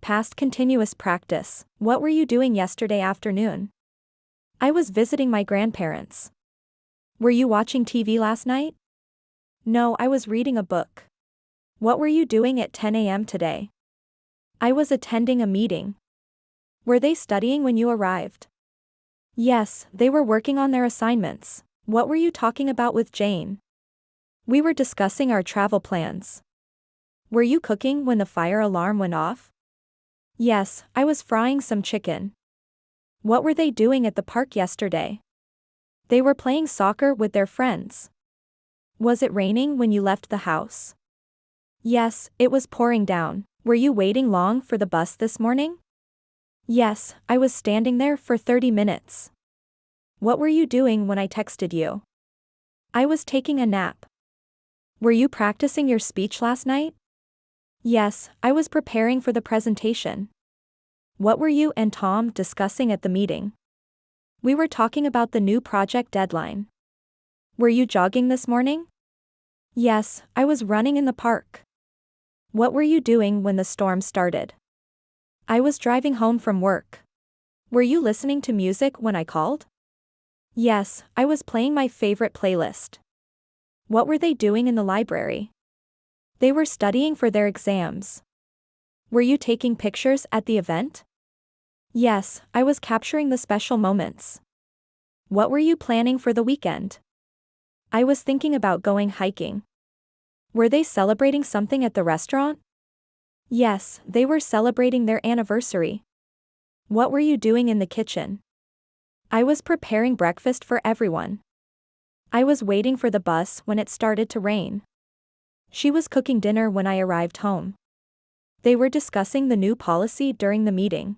Past continuous practice. What were you doing yesterday afternoon? I was visiting my grandparents. Were you watching TV last night? No, I was reading a book. What were you doing at 10 a.m. today? I was attending a meeting. Were they studying when you arrived? Yes, they were working on their assignments. What were you talking about with Jane? We were discussing our travel plans. Were you cooking when the fire alarm went off? Yes, I was frying some chicken. What were they doing at the park yesterday? They were playing soccer with their friends. Was it raining when you left the house? Yes, it was pouring down. Were you waiting long for the bus this morning? Yes, I was standing there for 30 minutes. What were you doing when I texted you? I was taking a nap. Were you practicing your speech last night? Yes, I was preparing for the presentation. What were you and Tom discussing at the meeting? We were talking about the new project deadline. Were you jogging this morning? Yes, I was running in the park. What were you doing when the storm started? I was driving home from work. Were you listening to music when I called? Yes, I was playing my favorite playlist. What were they doing in the library? They were studying for their exams. Were you taking pictures at the event? Yes, I was capturing the special moments. What were you planning for the weekend? I was thinking about going hiking. Were they celebrating something at the restaurant? Yes, they were celebrating their anniversary. What were you doing in the kitchen? I was preparing breakfast for everyone. I was waiting for the bus when it started to rain. She was cooking dinner when I arrived home. They were discussing the new policy during the meeting.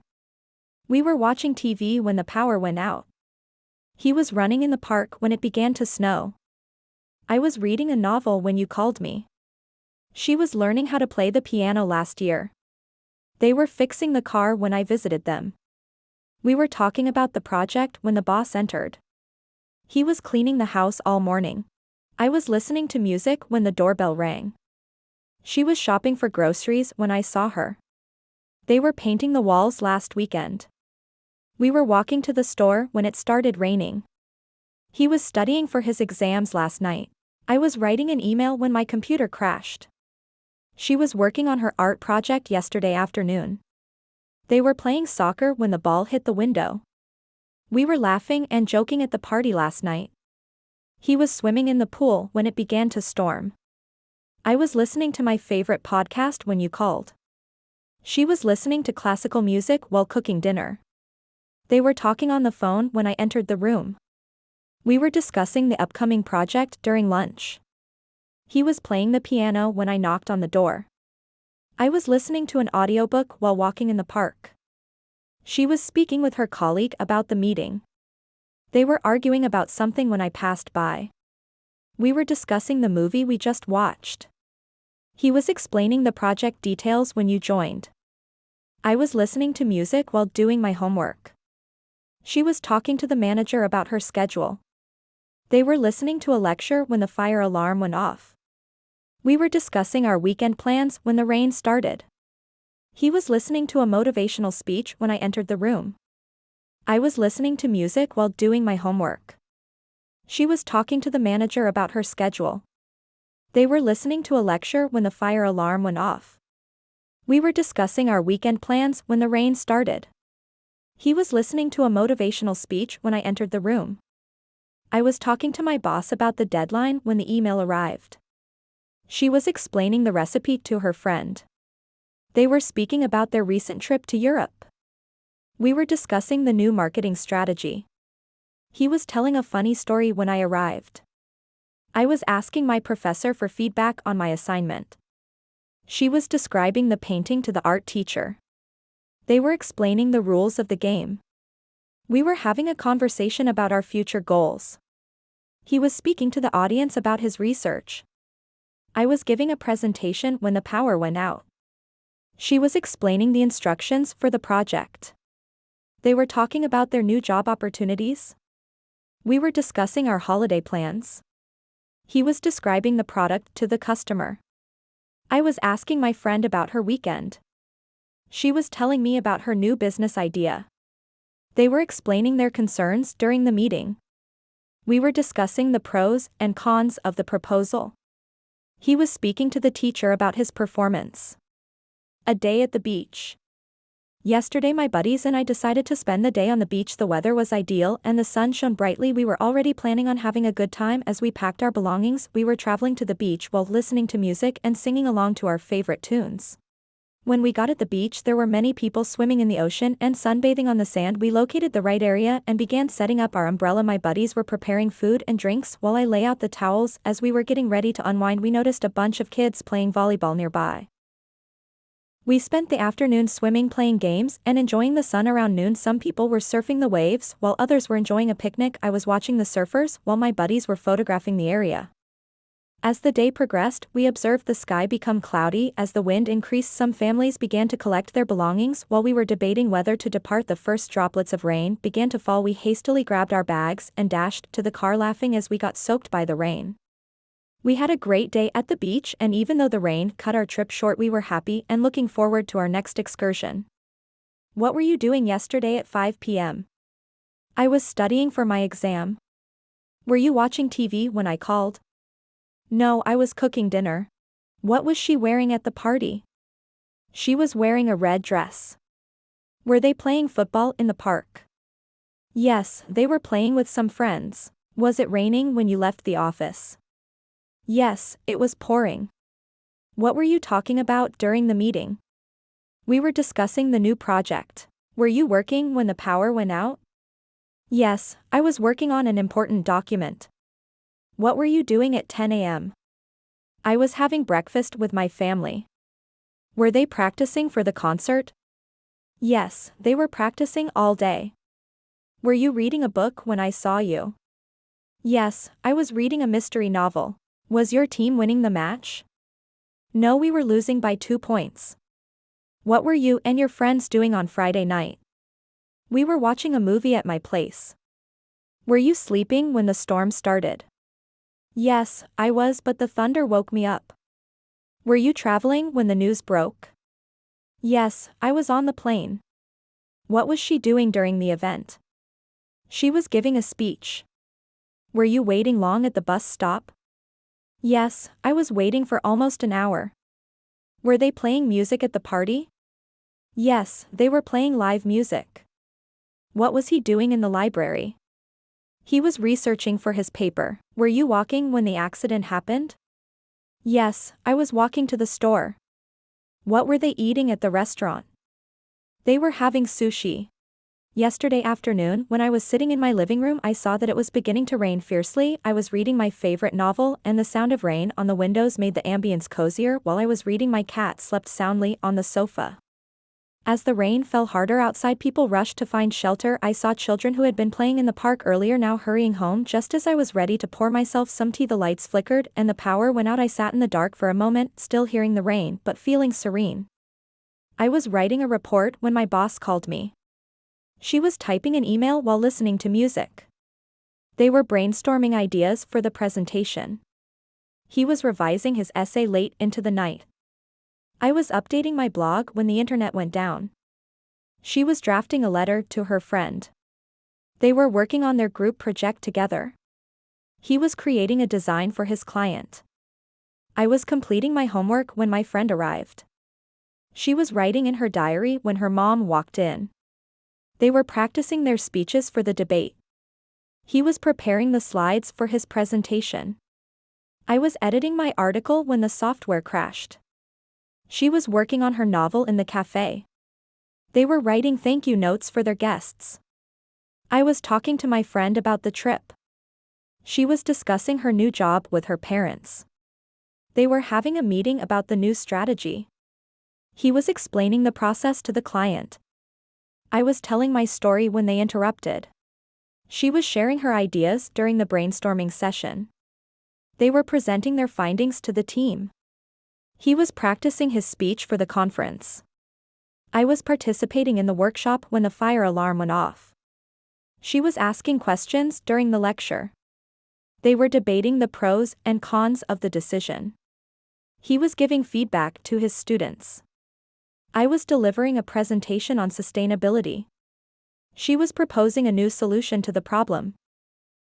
We were watching TV when the power went out. He was running in the park when it began to snow. I was reading a novel when you called me. She was learning how to play the piano last year. They were fixing the car when I visited them. We were talking about the project when the boss entered. He was cleaning the house all morning. I was listening to music when the doorbell rang. She was shopping for groceries when I saw her. They were painting the walls last weekend. We were walking to the store when it started raining. He was studying for his exams last night. I was writing an email when my computer crashed. She was working on her art project yesterday afternoon. They were playing soccer when the ball hit the window. We were laughing and joking at the party last night. He was swimming in the pool when it began to storm. I was listening to my favorite podcast when you called. She was listening to classical music while cooking dinner. They were talking on the phone when I entered the room. We were discussing the upcoming project during lunch. He was playing the piano when I knocked on the door. I was listening to an audiobook while walking in the park. She was speaking with her colleague about the meeting. They were arguing about something when I passed by. We were discussing the movie we just watched. He was explaining the project details when you joined. I was listening to music while doing my homework. She was talking to the manager about her schedule. They were listening to a lecture when the fire alarm went off. We were discussing our weekend plans when the rain started. He was listening to a motivational speech when I entered the room. I was listening to music while doing my homework. She was talking to the manager about her schedule. They were listening to a lecture when the fire alarm went off. We were discussing our weekend plans when the rain started. He was listening to a motivational speech when I entered the room. I was talking to my boss about the deadline when the email arrived. She was explaining the recipe to her friend. They were speaking about their recent trip to Europe. We were discussing the new marketing strategy. He was telling a funny story when I arrived. I was asking my professor for feedback on my assignment. She was describing the painting to the art teacher. They were explaining the rules of the game. We were having a conversation about our future goals. He was speaking to the audience about his research. I was giving a presentation when the power went out. She was explaining the instructions for the project. They were talking about their new job opportunities. We were discussing our holiday plans. He was describing the product to the customer. I was asking my friend about her weekend. She was telling me about her new business idea. They were explaining their concerns during the meeting. We were discussing the pros and cons of the proposal. He was speaking to the teacher about his performance. A day at the beach. Yesterday my buddies and I decided to spend the day on the beach. The weather was ideal and the sun shone brightly. We were already planning on having a good time. As we packed our belongings, we were traveling to the beach while listening to music and singing along to our favorite tunes. When we got at the beach, there were many people swimming in the ocean and sunbathing on the sand. We located the right area and began setting up our umbrella. My buddies were preparing food and drinks while I lay out the towels. As we were getting ready to unwind, we noticed a bunch of kids playing volleyball nearby. We spent the afternoon swimming, playing games, and enjoying the sun. Around noon, some people were surfing the waves while others were enjoying a picnic. I was watching the surfers while my buddies were photographing the area. As the day progressed, we observed the sky become cloudy. As the wind increased, some families began to collect their belongings. While we were debating whether to depart, the first droplets of rain began to fall. We hastily grabbed our bags and dashed to the car, laughing as we got soaked by the rain. We had a great day at the beach, and even though the rain cut our trip short, we were happy and looking forward to our next excursion. What were you doing yesterday at 5 p.m.? I was studying for my exam. Were you watching TV when I called? No, I was cooking dinner. What was she wearing at the party? She was wearing a red dress. Were they playing football in the park? Yes, they were playing with some friends. Was it raining when you left the office? Yes, it was pouring. What were you talking about during the meeting? We were discussing the new project. Were you working when the power went out? Yes, I was working on an important document. What were you doing at 10 a.m.? I was having breakfast with my family. Were they practicing for the concert? Yes, they were practicing all day. Were you reading a book when I saw you? Yes, I was reading a mystery novel. Was your team winning the match? No, we were losing by 2 points. What were you and your friends doing on Friday night? We were watching a movie at my place. Were you sleeping when the storm started? Yes, I was, but the thunder woke me up. Were you traveling when the news broke? Yes, I was on the plane. What was she doing during the event? She was giving a speech. Were you waiting long at the bus stop? Yes, I was waiting for almost an hour. Were they playing music at the party? Yes, they were playing live music. What was he doing in the library? He was researching for his paper. Were you walking when the accident happened? Yes, I was walking to the store. What were they eating at the restaurant? They were having sushi. Yesterday afternoon, when I was sitting in my living room, I saw that it was beginning to rain fiercely. I was reading my favorite novel, and the sound of rain on the windows made the ambience cozier. While I was reading, my cat slept soundly on the sofa. As the rain fell harder outside, people rushed to find shelter. I saw children who had been playing in the park earlier now hurrying home. Just as I was ready to pour myself some tea, the lights flickered and the power went out. I sat in the dark for a moment, still hearing the rain, but feeling serene. I was writing a report when my boss called me. She was typing an email while listening to music. They were brainstorming ideas for the presentation. He was revising his essay late into the night. I was updating my blog when the internet went down. She was drafting a letter to her friend. They were working on their group project together. He was creating a design for his client. I was completing my homework when my friend arrived. She was writing in her diary when her mom walked in. They were practicing their speeches for the debate. He was preparing the slides for his presentation. I was editing my article when the software crashed. She was working on her novel in the cafe. They were writing thank you notes for their guests. I was talking to my friend about the trip. She was discussing her new job with her parents. They were having a meeting about the new strategy. He was explaining the process to the client. I was telling my story when they interrupted. She was sharing her ideas during the brainstorming session. They were presenting their findings to the team. He was practicing his speech for the conference. I was participating in the workshop when the fire alarm went off. She was asking questions during the lecture. They were debating the pros and cons of the decision. He was giving feedback to his students. I was delivering a presentation on sustainability. She was proposing a new solution to the problem.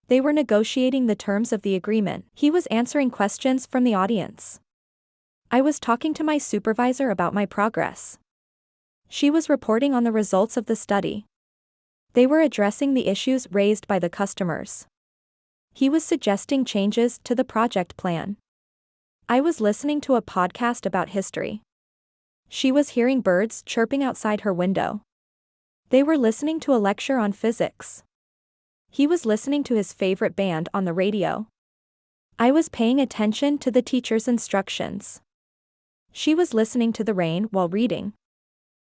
They were negotiating the terms of the agreement. He was answering questions from the audience. I was talking to my supervisor about my progress. She was reporting on the results of the study. They were addressing the issues raised by the customers. He was suggesting changes to the project plan. I was listening to a podcast about history. She was hearing birds chirping outside her window. They were listening to a lecture on physics. He was listening to his favorite band on the radio. I was paying attention to the teacher's instructions. She was listening to the rain while reading.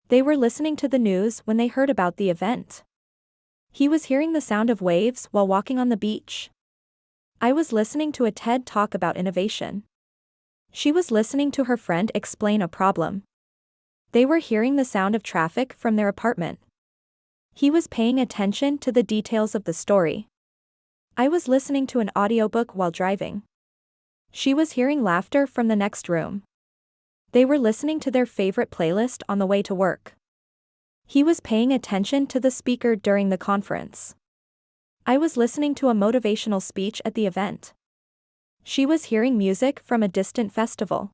They were listening to the news when they heard about the event. He was hearing the sound of waves while walking on the beach. I was listening to a TED Talk about innovation. She was listening to her friend explain a problem. They were hearing the sound of traffic from their apartment. He was paying attention to the details of the story. I was listening to an audiobook while driving. She was hearing laughter from the next room. They were listening to their favorite playlist on the way to work. He was paying attention to the speaker during the conference. I was listening to a motivational speech at the event. She was hearing music from a distant festival.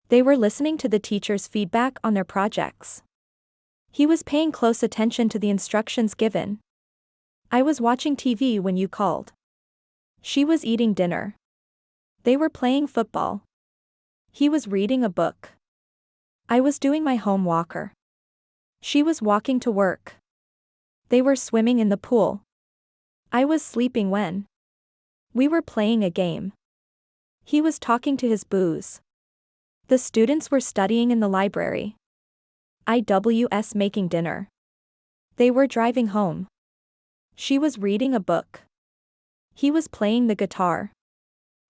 They were listening to the teacher's feedback on their projects. He was paying close attention to the instructions given. I was watching TV when you called. She was eating dinner. They were playing football. He was reading a book. I was doing my home walker. She was walking to work. They were swimming in the pool. I was sleeping when we were playing a game. He was talking to his booze. The students were studying in the library. I was making dinner. They were driving home. She was reading a book. He was playing the guitar.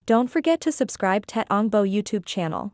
Don't forget to subscribe to Tet Ongbo YouTube channel.